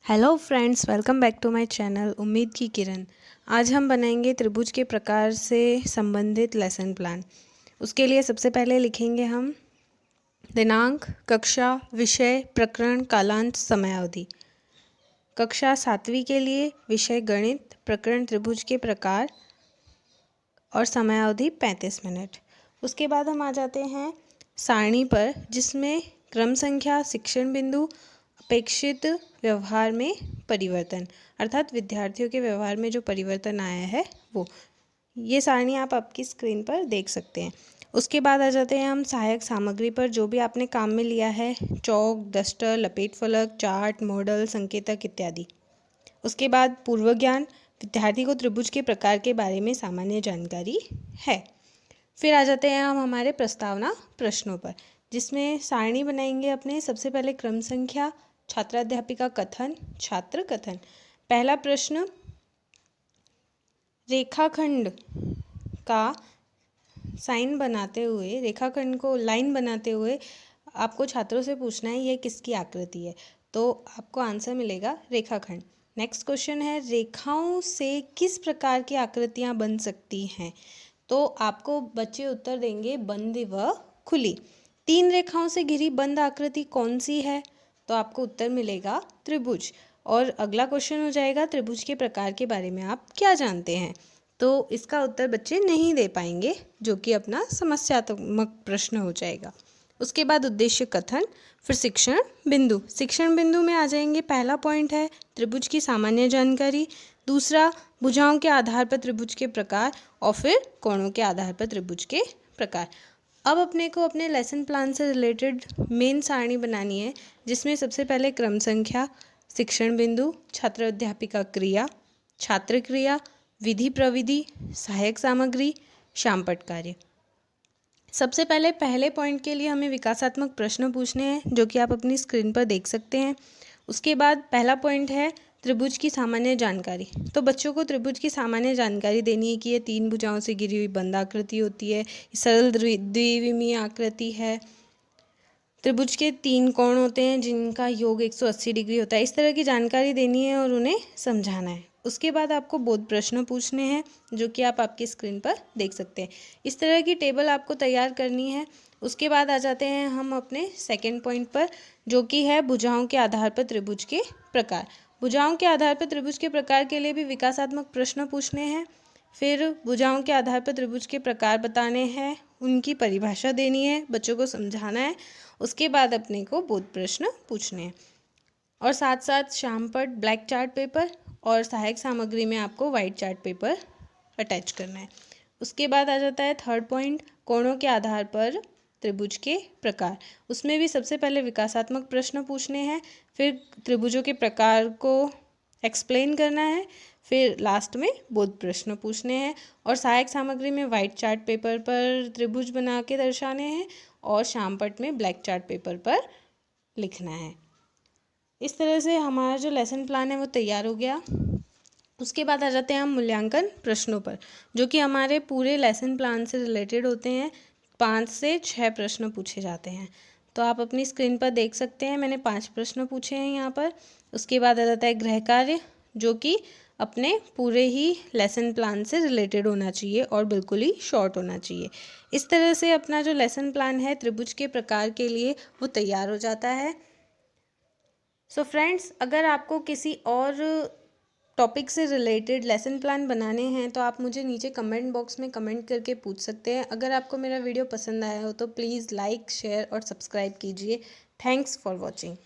Hello friends, welcome back to my channel उम्मीद की किरण। आज हम बनाएंगे त्रिभुज के प्रकार से संबंधित लेसन प्लान। उसके लिए सबसे पहले लिखेंगे हम दिनांक, कक्षा, विषय, प्रकरण, कालांत, समयावधि। कक्षा 7वीं के लिए विषय गणित, प्रकरण त्रिभुज के प्रकार और समयावधि 35 मिनट। उसके बाद हम आ जाते हैं सारणी पर, जिसमें क्रम संख्या, शिक्षण बिंदु, अपेक्षित व्यवहार में परिवर्तन, अर्थात विद्यार्थियों के व्यवहार में जो परिवर्तन आया है वो। ये सारणी आप आपकी स्क्रीन पर देख सकते हैं। उसके बाद आ जाते हैं हम सहायक सामग्री पर, जो भी आपने काम में लिया है, चौक, डस्टर, लपेट फलक, चार्ट, मॉडल, संकेतक इत्यादि। उसके बाद पूर्व ज्ञान, विद्यार्थी को त्रिभुज के प्रकार के बारे में सामान्य जानकारी है। फिर आ जाते हैं हम हमारे प्रस्तावना प्रश्नों पर, जिसमें सारणी बनाएंगे अपने। सबसे पहले क्रम संख्या, छात्राध्यापिका कथन, छात्र कथन। पहला प्रश्न, रेखाखंड का साइन बनाते हुए, रेखाखंड को लाइन बनाते हुए आपको छात्रों से पूछना है यह किसकी आकृति है, तो आपको आंसर मिलेगा रेखाखंड। नेक्स्ट क्वेश्चन है, रेखाओं से किस प्रकार की आकृतियां बन सकती हैं, तो आपको बच्चे उत्तर देंगे बंद व खुली। 3 रेखाओं से घिरी बंद आकृति कौन सी है, तो आपको उत्तर मिलेगा त्रिभुज। और अगला क्वेश्चन हो जाएगा, त्रिभुज के प्रकार के बारे में आप क्या जानते हैं, तो इसका उत्तर बच्चे नहीं दे पाएंगे, जो कि अपना समस्यात्मक प्रश्न हो जाएगा। उसके बाद उद्देश्य कथन, फिर शिक्षण बिंदु। शिक्षण बिंदु में आ जाएंगे, पहला पॉइंट है त्रिभुज की सामान्य जानकारी, दूसरा भुजाओं के आधार पर त्रिभुज के प्रकार, और फिर कोणों के आधार पर त्रिभुज के प्रकार। अब अपने को अपने लेसन प्लान से रिलेटेड मेन सारणी बनानी है, जिसमें सबसे पहले क्रम संख्या, शिक्षण बिंदु, छात्र अध्यापिका क्रिया, छात्र क्रिया, विधि प्रविधि, सहायक सामग्री, शामपट कार्य। सबसे पहले पहले पॉइंट के लिए हमें विकासात्मक प्रश्न पूछने हैं, जो कि आप अपनी स्क्रीन पर देख सकते हैं। उसके बाद पहला पॉइंट है त्रिभुज की सामान्य जानकारी। तो बच्चों को त्रिभुज की सामान्य जानकारी देनी है कि ये 3 भुजाओं से घिरी हुई बंद आकृति होती है, सरल द्विविमीय आकृति है, त्रिभुज के 3 कोण होते हैं जिनका योग 180 डिग्री होता है। इस तरह की जानकारी देनी है और उन्हें समझाना है। उसके बाद आपको बोध प्रश्न पूछने हैं, जो कि आप आपकी स्क्रीन पर देख सकते हैं। इस तरह की टेबल आपको तैयार करनी है। उसके बाद आ जाते हैं हम अपने सेकंड पॉइंट पर, जो कि है भुजाओं के आधार पर त्रिभुज के प्रकार। भुजाओं के आधार पर त्रिभुज के प्रकार के लिए भी विकासात्मक प्रश्न पूछने हैं। फिर भुजाओं के आधार पर त्रिभुज के प्रकार बताने हैं, उनकी परिभाषा देनी है, बच्चों को समझाना है। उसके बाद अपने को बोध प्रश्न पूछने हैं, और साथ साथ शामपट, ब्लैक चार्ट पेपर और सहायक सामग्री में आपको वाइट चार्ट पेपर अटैच करना है। उसके बाद आ जाता है थर्ड पॉइंट, कोणों के आधार पर त्रिभुज के प्रकार। उसमें भी सबसे पहले विकासात्मक प्रश्न पूछने हैं, फिर त्रिभुजों के प्रकार को एक्सप्लेन करना है, फिर लास्ट में बोध प्रश्न पूछने हैं, और सहायक सामग्री में वाइट चार्ट पेपर पर त्रिभुज बना के दर्शाने हैं, और शामपट में ब्लैक चार्ट पेपर पर लिखना है। इस तरह से हमारा जो लेसन प्लान है वो तैयार हो गया। उसके बाद आ जाते हैं हम मूल्यांकन प्रश्नों पर, जो कि हमारे पूरे लेसन प्लान से रिलेटेड होते हैं। 5 से 6 प्रश्न पूछे जाते हैं, तो आप अपनी स्क्रीन पर देख सकते हैं। मैंने 5 प्रश्न पूछे हैं यहाँ पर। उसके बाद आ जाता है गृह कार्य, जो कि अपने पूरे ही लेसन प्लान से रिलेटेड होना चाहिए और बिल्कुल ही शॉर्ट होना चाहिए। इस तरह से अपना जो लेसन प्लान है त्रिभुज के प्रकार के लिए वो तैयार हो जाता है। सो फ्रेंड्स, अगर आपको किसी और टॉपिक से रिलेटेड लेसन प्लान बनाने हैं, तो आप मुझे नीचे कमेंट बॉक्स में कमेंट करके पूछ सकते हैं। अगर आपको मेरा वीडियो पसंद आया हो तो प्लीज़ लाइक, शेयर और सब्सक्राइब कीजिए। Thanks for watching.